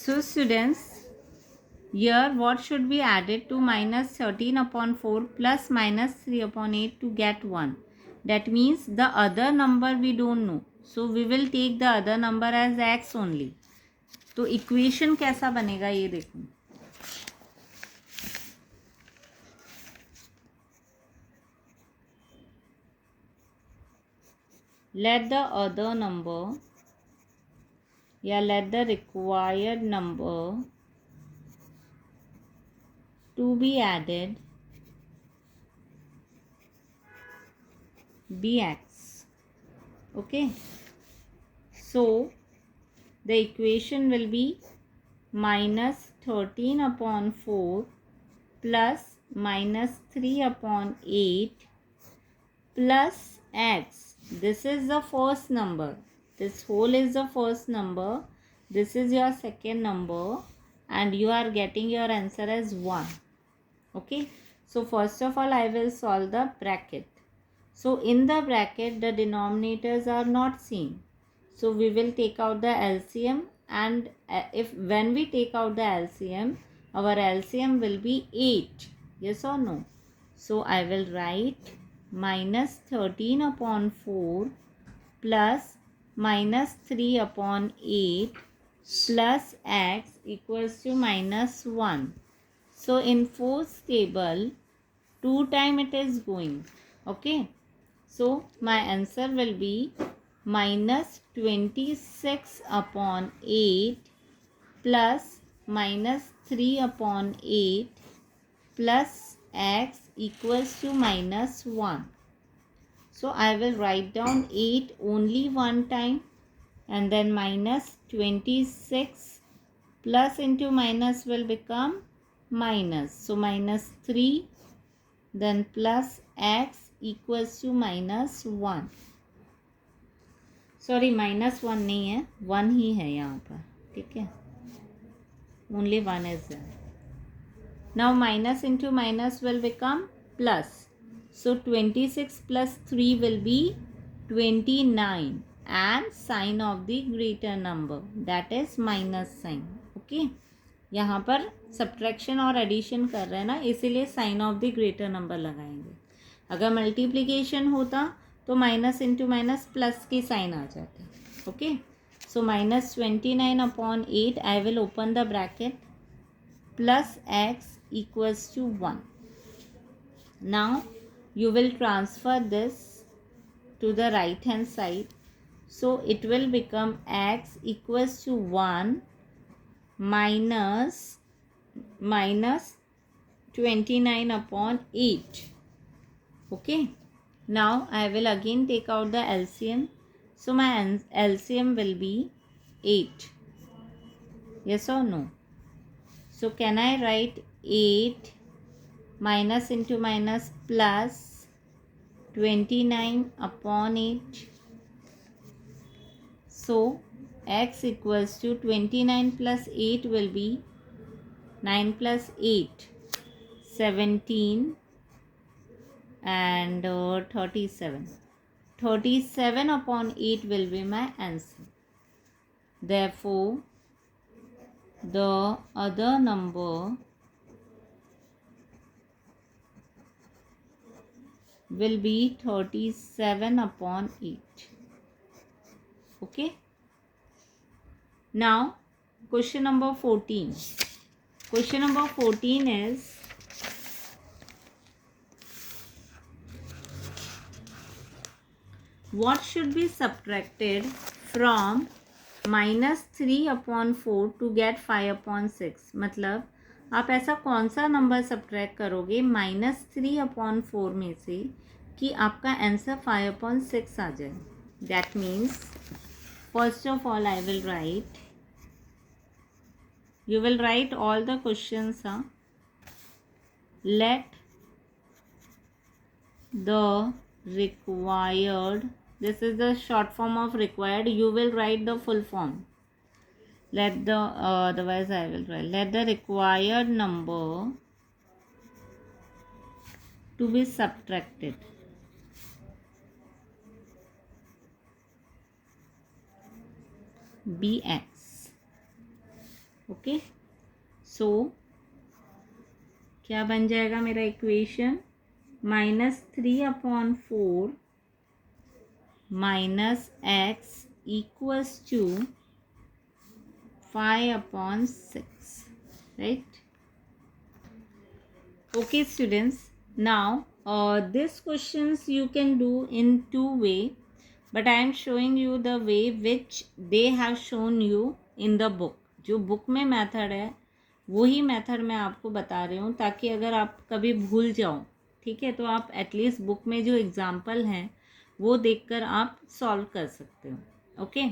So students, here what should be added to minus 13 upon 4 plus minus 3 upon 8 to get 1? That means the other number we don't know. So we will take the other number as x only. तो equation कैसा बनेगा ये देखो. Let the other number, let the required number to be added be x. Okay. So the equation will be minus 13 upon 4 plus minus 3 upon 8 plus x. This is the first number. This whole is the first number. This is your second number and you are getting your answer as 1. Okay. So first of all I will solve the bracket. So in the bracket the denominators are not same. So we will take out the LCM and when we take out the LCM, our LCM will be 8. Yes or no? So I will write minus 13 upon 4 plus minus 3 upon 8 plus x equals to minus 1. So in fourth table, 2 time it is going. Okay. So my answer will be minus 26 upon 8 plus minus 3 upon 8 plus x equals to minus 1. So I will write down 8 only one time and then minus 26 plus into minus will become minus. So minus 3 then plus x equals to minus 1. Sorry minus 1 नहीं है, 1 ही है यहाँ पर. ठीक है, only 1 is there. Now minus into minus will become plus. So 26 plus 3 will be 29 and sign of the greater number that is minus sign. Okay, यहाँ पर subtraction और एडिशन कर रहे हैं ना, इसीलिए sign of the greater number लगाएंगे. अगर मल्टीप्लिकेशन होता तो माइनस इंटू माइनस प्लस की साइन आ जाती. ओके, so minus 29 upon 8 I will open the bracket plus x equals to 1. Now you will transfer this to the right hand side. So it will become x equals to 1 minus 29 upon 8. Okay. Now I will again take out the LCM. So my LCM will be 8. Yes or no? So can I write 8 minus into minus plus 29 upon 8? So x equals to 29 plus 8 will be 9 plus 8, 17 and 37. 37 upon 8 will be my answer. Therefore, the other number will be 37 upon 8. Okay. Now, question number 14. Question number 14 is what should be subtracted from minus 3 upon 4 to get 5 upon 6. मतलब आप ऐसा कौन सा number subtract करोगे minus 3 upon 4 में से कि आपका आंसर 5 अपॉन 6 आ जाए. That means first of all I will write, you will write all the questions. Let the required, this is the short form of required, you will write the full form. Let the otherwise I will write, let the required number to be subtracted be x. Okay, so क्या बन जाएगा मेरा equation, -3/4 minus X equals to 5/6, right? Okay students, now this questions you can do in two way, but I am showing you the way which they have shown you in the book. जो book में method है वही method मैं आपको बता रही हूँ, ताकि अगर आप कभी भूल जाओ, ठीक है, तो आप एटलीस्ट बुक में जो एग्जाम्पल हैं वो देखकर आप सॉल्व कर सकते हो. Okay,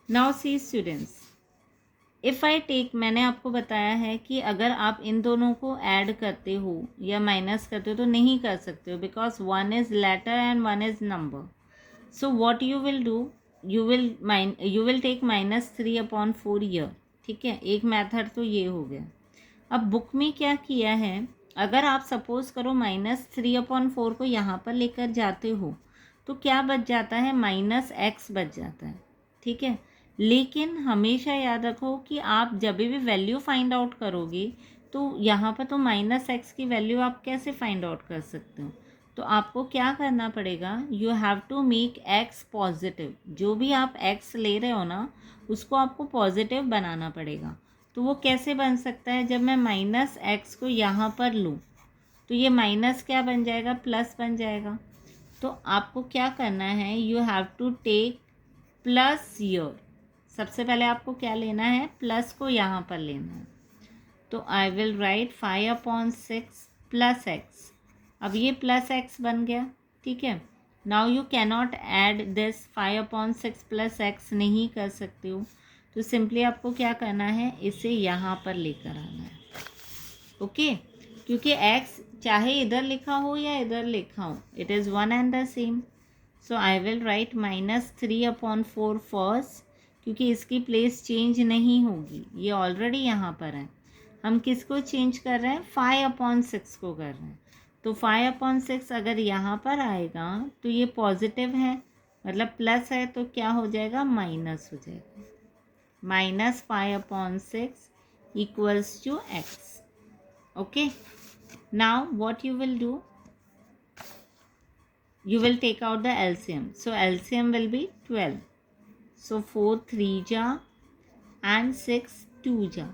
now see students, if I take, मैंने आपको बताया है कि अगर आप इन दोनों को ऐड करते हो या माइनस करते हो तो नहीं कर सकते हो, because one is letter and one is number. So what you will do, you will take -3/4 here. ठीक है, एक मेथड तो ये हो गया. अब बुक में क्या किया है, अगर आप सपोज करो -3/4 को यहाँ पर लेकर जाते हो तो क्या बच जाता है, -x बच जाता है. ठीक है, लेकिन हमेशा याद रखो कि आप जब भी वैल्यू फाइंड आउट करोगे तो यहाँ पर तो -x की वैल्यू आप कैसे फाइंड आउट कर सकते हो. तो आपको क्या करना पड़ेगा, you have to make x positive. जो भी आप x ले रहे हो ना उसको आपको पॉजिटिव बनाना पड़ेगा. तो वो कैसे बन सकता है, जब मैं -x को यहाँ पर लूँ तो ये माइनस क्या बन जाएगा, प्लस बन जाएगा. तो आपको क्या करना है, you have to take plus here. सबसे पहले आपको क्या लेना है, प्लस को यहाँ पर लेना है. तो I will write 5/6 plus x. अब ये प्लस एक्स बन गया. ठीक है, now you cannot add this 5/6 plus x, नहीं कर सकते हो. तो सिंपली आपको क्या करना है, इसे यहाँ पर लेकर आना है. ओके, क्योंकि x चाहे इधर लिखा हो या इधर लिखा हो, it is one and the same. So I will write -3/4 first, क्योंकि इसकी प्लेस चेंज नहीं होगी, ये ऑलरेडी यहाँ पर है. हम किसको चेंज कर रहे हैं, 5/6 को कर रहे हैं. तो 5/6 अगर यहाँ पर आएगा तो ये पॉजिटिव है, मतलब प्लस है, तो क्या हो जाएगा, माइनस हो जाएगा. -5/6 equals to x. Okay, now what you will do, you will take out the LCM. So LCM will be 12. So 4 3 ja and 6 2 ja.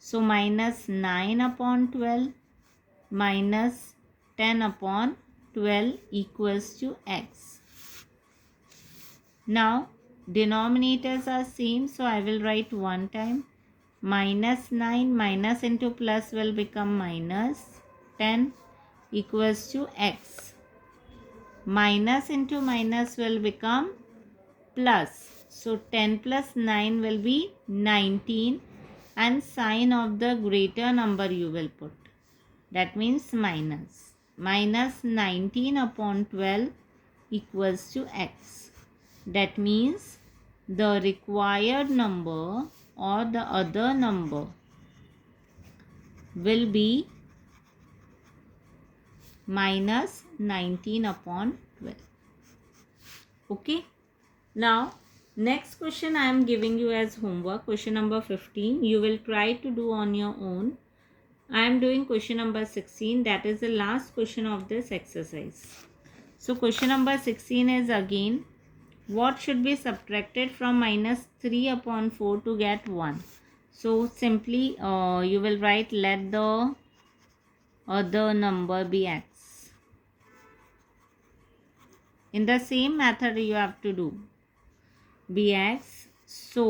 So -9/12 minus 10/12 equals to x. Now denominators are same, so I will write one time. -9 minus into plus will become -10 equals to x. Minus into minus will become plus. So 10 plus 9 will be 19, and sign of the greater number you will put. That means minus. -19/12 equals to x. That means the required number or the other number will be -19/12. Okay, now next question I am giving you as homework, question number 15. You will try to do on your own. I am doing question number 16, that is the last question of this exercise. So question number 16 is again, what should be subtracted from -3/4 to get 1? So simply you will write, let the other number be x. In the same method you have to do, be x. So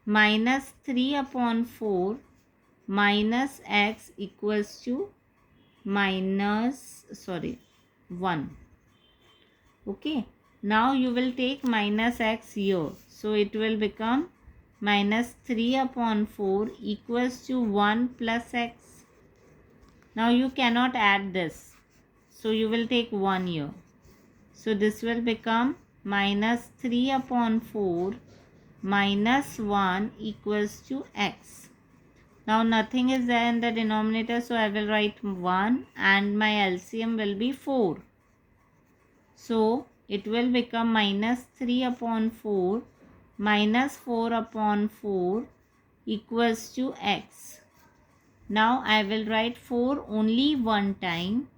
-3/4 minus x equals to 1. Okay, now you will take -x here, so it will become -3/4 equals to 1 plus x. Now you cannot add this, so you will take 1 here. So this will become -3/4 minus 1 equals to x. Now nothing is there in the denominator, so I will write 1 and my LCM will be 4. So it will become -3/4 minus 4 upon 4 equals to x. Now I will write 4 only one time,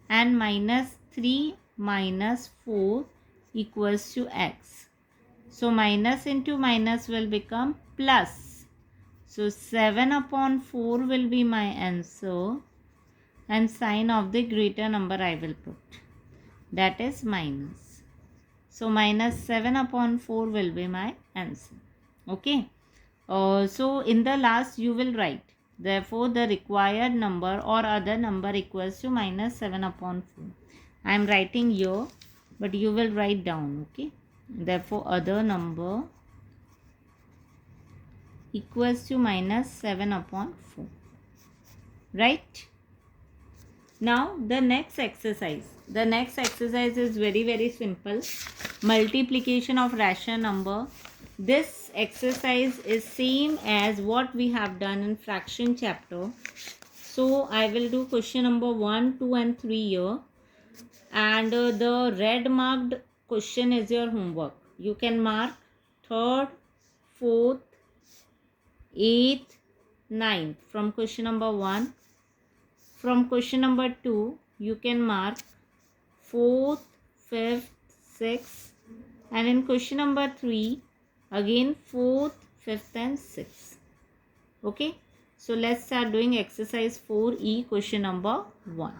and minus 3 minus 4 equals to x. So minus into minus will become plus. So 7 upon 4 will be my answer, and sign of the greater number I will put, that is minus. So minus 7 upon 4 will be my answer. Okay. So in the last you will write, therefore the required number or other number equals to minus 7 upon 4. I am writing here, but you will write down. Okay. Therefore other number equals to minus 7 upon 4. Right. Now the next exercise. The next exercise is very simple. Multiplication of rational number. This exercise is same as what we have done in fraction chapter. So I will do question number 1, 2 and 3 here. And the red marked question is your homework. You can mark 3rd, 4th, 8th, 9th from question number 1. From question number 2, you can mark 4th, 5th, 6th, and in question number 3, again 4th, 5th and 6th. Okay, so let's start doing exercise 4E, question number 1.